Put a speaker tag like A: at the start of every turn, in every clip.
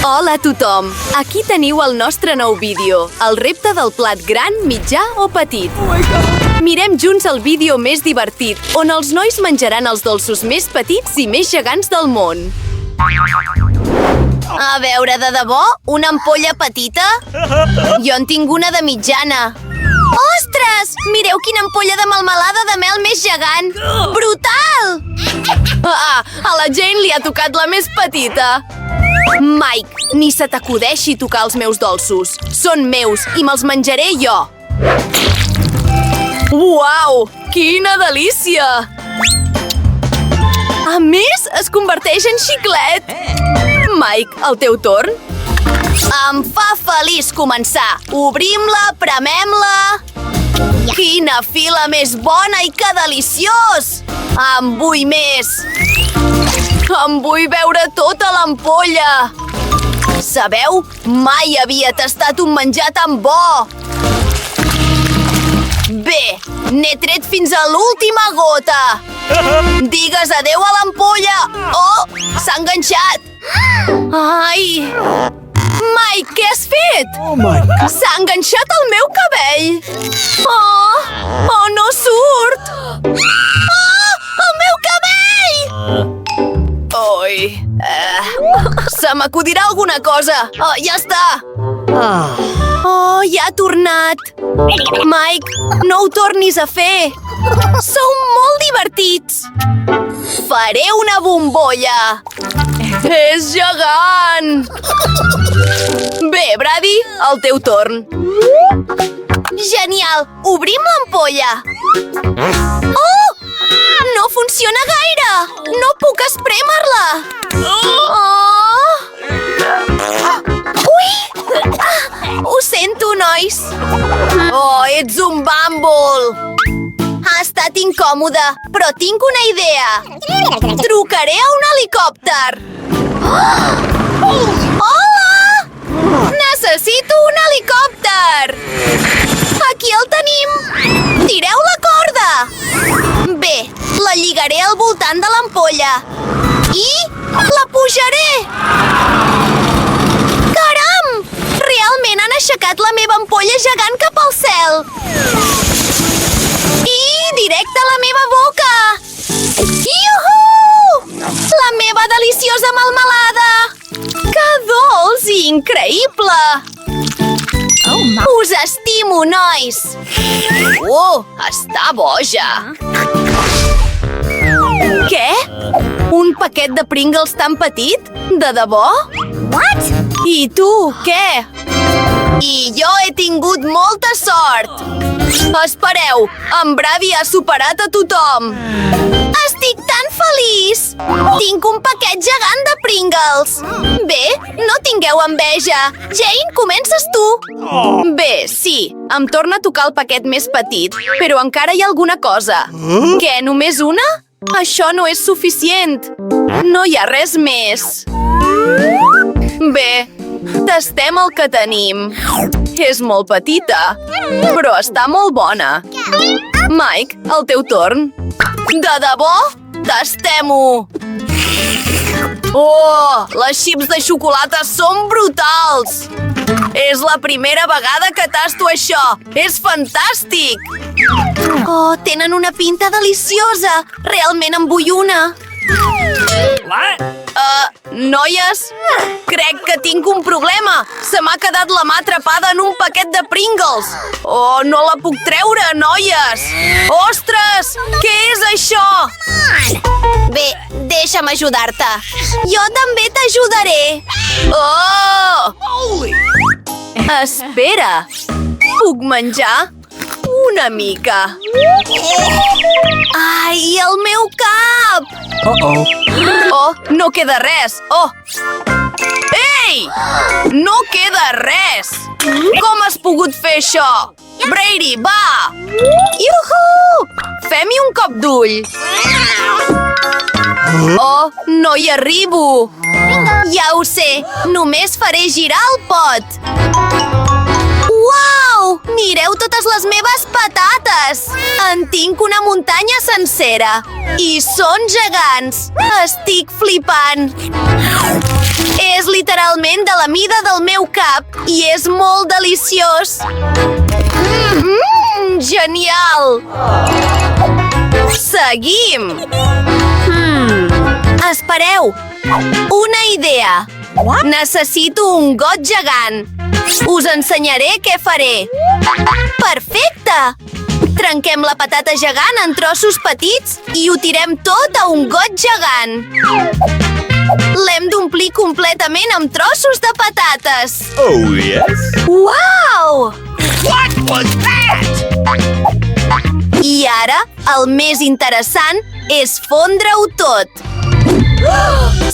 A: Hola a tothom! Aquí teniu el nostre nou vídeo, el repte del plat gran, mitjà o petit. Mirem junts el vídeo més divertit, on els nois menjaran els dolços més petits i més gegants del món. A veure, de debò? Una ampolla petita? Jo en tinc una de mitjana. Ostres! Mireu quina ampolla de melmelada de mel més gegant! Brutal! A la Jane li ha tocat la més petita. Mike, ni se t'acudeixi tocar els meus dolços. Són meus i me'ls menjaré jo. Uau! Quina delícia! A més, es converteix en xiclet. Mike, el teu torn? Em fa feliç començar. Obrim-la, premem-la. Quina fila més bona i que deliciós! En vull més. Em vull veure tota l'ampolla. Sabeu? Mai havia tastat un menjar tan bo. Bé, n'he tret fins a l'última gota. Digues adéu a l'ampolla. Oh, s'ha enganxat. Ai! Mike, què has fet? S'ha enganxat el meu cabell. Oh, no surt. Oh, el meu cabell! Oi, se m'acudirà alguna cosa. Oh, ja està. Oh, ja ha tornat. Mike, no ho tornis a fer. Sou molt divertits. Faré una bombolla. És gegant. Bé, Brady, el teu torn. Genial, obrim l'ampolla. Oh! No funciona gaire! No puc esprémer-la! Ui! Ho sento, nois! Oh, ets un bàmbol! Ha estat incòmode, però tinc una idea! Trucaré a un helicòpter! Hola! Necessito un helicòpter! Aquí el tenim! Tireu la corda! Bé, la lligaré al voltant de l'ampolla. I la pujaré! Caram! Realment han aixecat la meva ampolla gegant cap al cel. I directe a la meva boca! Iuhu! La meva deliciosa melmelada! Que dolç i increïble! Us estimo, nois! Està boja! Què? Un paquet de Pringles tan petit? De debò? What? I tu, què? I jo he tingut molta sort! Espereu, en Brady ha superat a tothom! Estic tan feliç! Tinc un paquet gegant de Pringles! Bé, no tingueu enveja! Jane, comences tu! Bé, sí, em torna a tocar el paquet més petit, però encara hi ha alguna cosa. Què, només una? Això no és suficient! No hi ha res més! Bé, tastem el que tenim. És molt petita, però està molt bona. Mike, el teu torn. De debò? Tastem-ho! Oh, les xips de xocolata són brutals! És la primera vegada que tasto això! És fantàstic! Oh, tenen una pinta deliciosa! Realment en vull una! Noies, crec que tinc un problema. Se m'ha quedat la mà atrapada en un paquet de Pringles. Oh, no la puc treure, noies. Ostres, què és això? Bé, deixa'm ajudar-te. Jo també t'ajudaré. Oh! Espera, puc menjar? Una mica. Ai, el meu cap! Oh, no queda res. Oh! Ei! No queda res! Com has pogut fer això? Brady, va! Iuhu! Fem-hi un cop d'ull. Oh, no hi arribo. Ja ho sé, només faré girar el pot. Uau! Mireu totes les meves patates! En tinc una muntanya sencera. I són gegants! Estic flipant! És literalment de la mida del meu cap i és molt deliciós. Genial! Seguim! Espereu! Una idea! Necessito un got gegant. Us ensenyaré què faré. Perfecte! Trenquem la patata gegant en trossos petits i ho tirem tot a un got gegant. L'hem d'omplir completament amb trossos de patates.
B: Oh, yes?
A: Uau!
B: What was that?
A: I ara, el més interessant és fondre-ho tot.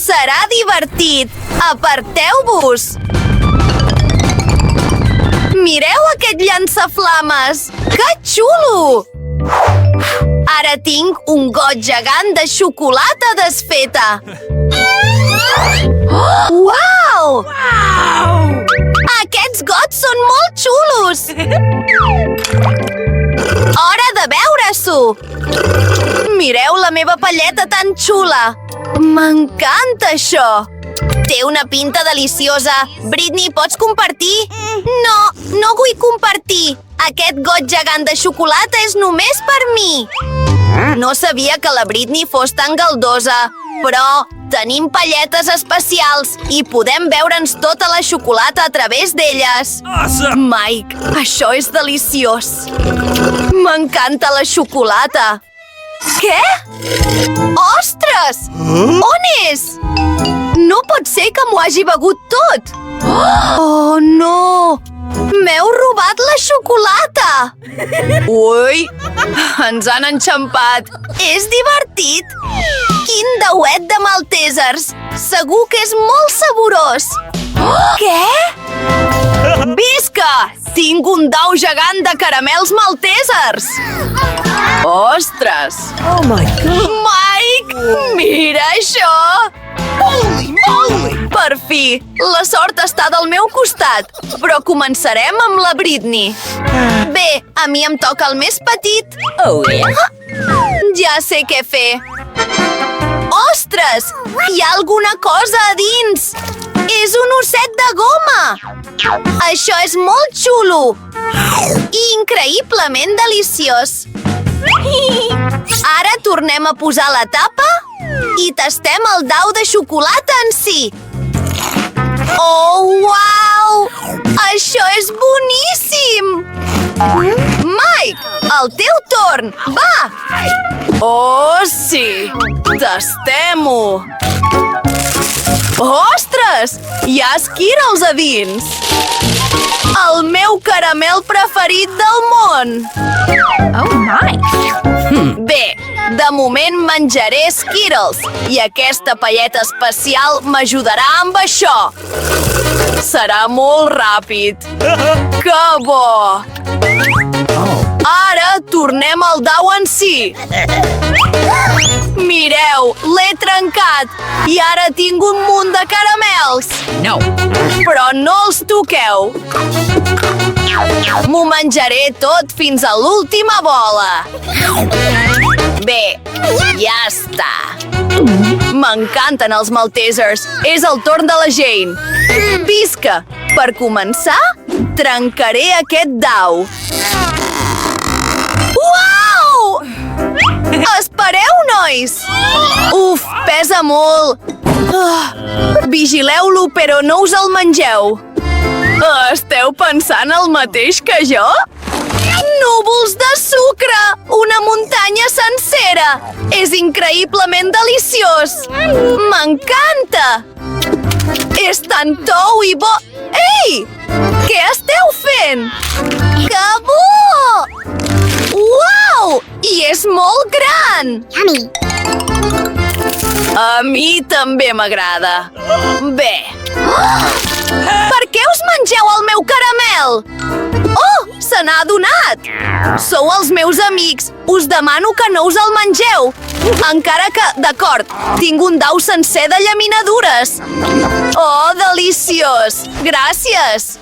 A: Serà divertit! Aparteu-vos! Mireu aquest llançaflames! Que xulo! Ara tinc un got gegant de xocolata desfeta. Uau! Aquests gots són molt xulos! Hora de veure-s'ho! Mireu la meva palleta tan xula! M'encanta això! Té una pinta deliciosa. Britney, pots compartir? No, no vull compartir. Aquest got gegant de xocolata és només per mi. No sabia que la Britney fos tan galdosa, però tenim palletes especials i podem beure'ns tota la xocolata a través d'elles.
B: Awesome!
A: Mike, això és deliciós. M'encanta la xocolata. Què? Ostres! On és? No pot ser que m'ho hagi begut tot! Oh, no! M'heu robat la xocolata! Ui! Ens han enxampat! És divertit! Quin dauet de maltesers! Segur que és molt saborós! Què? Visca! Tinc un dau gegant de caramels maltesers! Ostres!
B: Oh my God!
A: Mike! Mira això!
B: Holy moly!
A: Per fi! La sort està del meu costat! Però començarem amb la Britney. Bé, a mi em toca el més petit.
B: Oh, yeah?
A: Ja sé què fer. Ostres! Hi ha alguna cosa a dins! És un osset de goma! Això és molt xulo! I increïblement deliciós! Ara tornem a posar la tapa i tastem el dau de xocolata en si. Oh, uau! Això és boníssim! Mike, el teu torn! Va! Oh, sí! Tastem-ho! Ostres! Hi ha Skittles a dins! El meu caramel preferit del món!
B: Oh my!
A: Bé, de moment menjaré Skittles i aquesta palleta especial m'ajudarà amb això. Serà molt ràpid. Que bo! Ara tornem al dau en si. Mireu, l'he trencat i ara tinc un munt de caramels.
B: No!
A: Però no els toqueu. M'ho menjaré tot fins a l'última bola. Bé, ja està. M'encanten els maltesers. És el torn de la Jane. Visca! Per començar, trencaré aquest dau. Uau! Espereu, nois! Uf, pesa molt. Vigileu-lo, però no us el mengeu. Esteu pensant el mateix que jo? Núvols de sucre! Una muntanya sencera! És increïblement deliciós! M'encanta! És tan tou i bo... Ei! Què esteu fent? Que bo! Uau! I és molt gran! A mi també m'agrada. Bé. Per què us mengeu el meu caramel? Oh, se n'ha adonat! Sou els meus amics. Us demano que no us el mengeu. Encara que, d'acord, tinc un dau sencer de llaminadures. Oh, deliciós! Gràcies!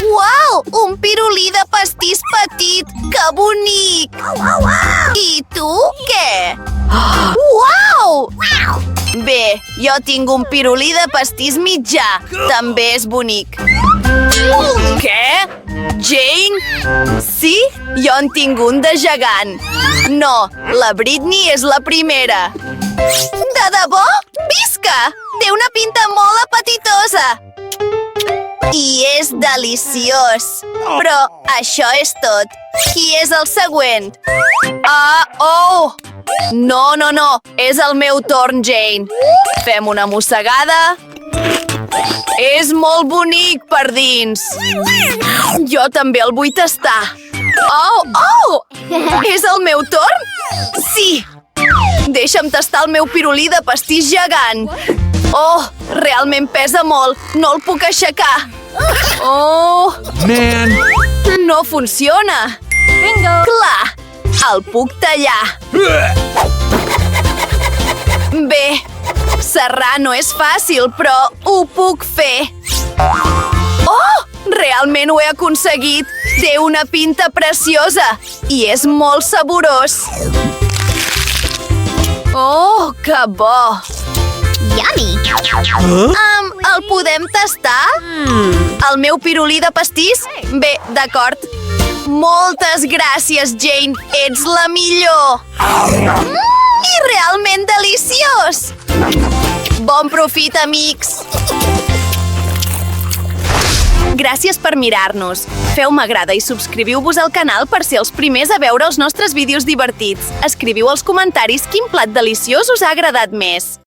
A: Uau! Un pirulí de pastís petit! Que bonic! I tu, què? Uau! Bé, jo tinc un pirulí de pastís mitjà. També és bonic. Què? Jane? Sí, jo en tinc un de gegant. No, la Britney és la primera. De debò? Visca! Té una pinta molt apetitosa. I és deliciós. Però això és tot. Qui és el següent? Oh! No, no, no. És el meu torn, Jane. Fem una mossegada. És molt bonic per dins. Jo també el vull tastar. Oh! És el meu torn? Sí! Deixa'm tastar el meu pirulí de pastís gegant. Oh, realment pesa molt. No el puc aixecar. Oh!
C: Man!
A: No funciona.
B: Bingo!
A: Clar, el puc tallar. Bé, serrar no és fàcil, però ho puc fer. Oh! Realment ho he aconseguit. Té una pinta preciosa i és molt saborós. Oh, que bo!
B: Yummy!
A: El podem tastar? El meu pirulí de pastís? Bé, d'acord. Moltes gràcies, Jane. Ets la millor. I realment deliciós. Bon profit, amics. Gràcies per mirar-nos. Feu m'agrada i subscriviu-vos al canal per ser els primers a veure els nostres vídeos divertits. Escriviu als comentaris quin plat deliciós us ha agradat més.